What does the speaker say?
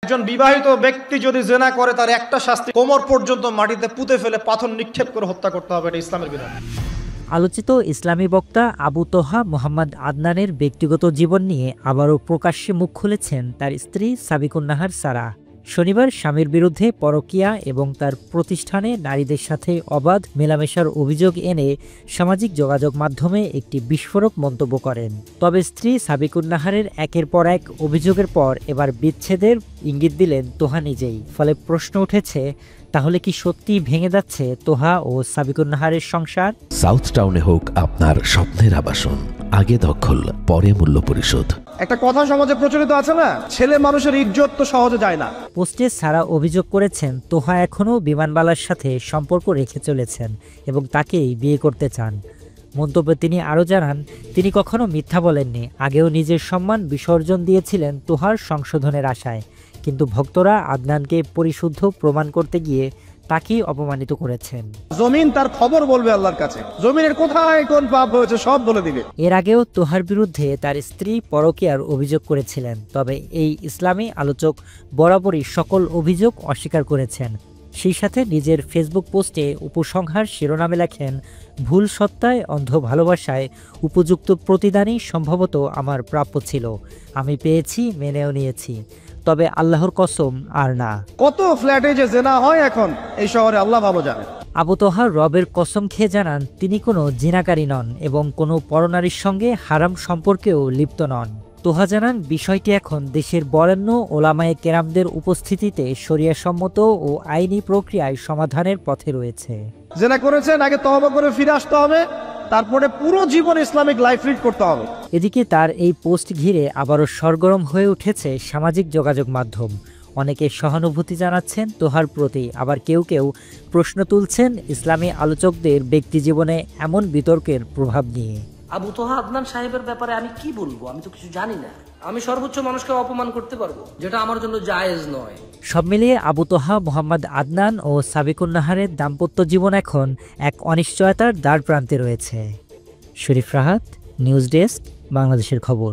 একজন বিবাহিত ব্যক্তি যদি জিনা করে তার একটা শাস্তি, কোমর পর্যন্ত মাটিতে পুঁতে ফেলে পাথর নিক্ষেপ করে হত্যা করতে হবে, এটা ইসলামের বিধান। আলোচিত ইসলামী বক্তা আবু তোহা মোহাম্মদ আদনানের ব্যক্তিগত জীবন নিয়ে আবারও প্রকাশ্যে মুখ খুলেছেন তার স্ত্রী সাবিকুন নাহার সারা। শনিবার স্বামীর বিরুদ্ধে পরকীয়া এবং তার প্রতিষ্ঠানে নারীদের সাথে অবাধ মেলামেশার অভিযোগ এনে সামাজিক যোগাযোগ মাধ্যমে একটি বিস্ফোরক মন্তব্য করেন। তবে স্ত্রী সাবিকুন নাহারের একের পর এক অভিযোগের পর এবার বিচ্ছেদের ইঙ্গিত দিলেন তোহা নিজেই। ফলে প্রশ্ন উঠেছে, তাহলে কি সত্যি ভেঙে যাচ্ছে তোহা ও সাবিকুন নাহারের সংসার? সাউথ টাউনে হোক আপনার স্বপ্নের আবাসন, আগে দখল পরে মূল্য পরিশোধ। একটা কথা সমাজে প্রচলিত আছে না, ছেলে মানুষের ইজ্জত তো সহজে যায় না। পোস্টে সারা অভিযোগ করেছেন তোহা এখনও বিমানবালার সাথে সম্পর্ক রেখে চলেছেন এবং তাকেই বিয়ে করতে চান। মন্তব্যে তিনি আরও জানান, তিনি কখনো মিথ্যা বলেননি। আগেও নিজের সম্মান বিসর্জন দিয়েছিলেন তোহার সংশোধনের আশায়, কিন্তু ভক্তরা আদনানকে পরিশুদ্ধ প্রমাণ করতে গিয়ে তাকেই অপমানিত করেছেন। জমিন তার খবর বলবে আল্লাহর কাছে, জমিনের কোথায় কোন পাপ হয়েছে সব বলে দিবে। এর আগেও তোহার বিরুদ্ধে তার স্ত্রী পরকীয়ার অভিযোগ করেছিলেন, তবে এই ইসলামী আলোচক বরাবরই সকল অভিযোগ অস্বীকার করেছেন। সেই সাথে নিজের ফেসবুক পোস্টে উপসংহার শিরোনামে লেখেন, ভুল সত্তায় অন্ধ ভালোবাসায় উপযুক্ত প্রতিদানই সম্ভবত আমার প্রাপ্য ছিল। আমি পেয়েছি, মেনেও নিয়েছি, তবে আল্লাহর কসম আর না। কত ফ্ল্যাটে যে জেনা হয় এখন এই শহরে, আল্লাহ ভালো জানে। আবু তোহা রবের কসম খেয়ে জানান, তিনি কোনো জিনাকারী নন এবং কোনো পরনারীর সঙ্গে হারাম সম্পর্কেও লিপ্ত নন। তোহা জানান, বিষয়টি এখন দেশের বরেণ্য ওলামায়ে কেরামদের উপস্থিতিতে শরিয়াসম্মত ও আইনি প্রক্রিয়ায় সমাধানের পথে রয়েছে। জেনা করেছেন, আগে তওবা করে ফিরে আসতে হবে, তারপরে পুরো জীবন ইসলামিক লাইফ লিড করতে হবে। এদিকে তার এই পোস্ট ঘিরে আবারও সরগরম হয়ে উঠেছে সামাজিক যোগাযোগ মাধ্যম। অনেকে সহানুভূতি জানাচ্ছেন তোহার প্রতি, আবার কেউ কেউ প্রশ্ন তুলছেন ইসলামী আলোচকদের ব্যক্তিজীবনে এমন বিতর্কের প্রভাব নিয়ে। আবু তোহা আদনান সাহেবের ব্যাপারে আমি কি বলবো? আমি তো কিছু জানি না। আমি সর্বোচ্চ মানুষকে অপমান করতে পারবো, যেটা আমার জন্য জায়েজ নয়। সব মিলিয়ে আবু তোহা মোহাম্মদ আদনান ও সাবিকুন নাহারের দাম্পত্য জীবন এখন এক অনিশ্চয়তার দ্বার প্রান্তে রয়েছে। শরীফ রাহাত, নিউজ ডেস্ক, বাংলাদেশের খবর।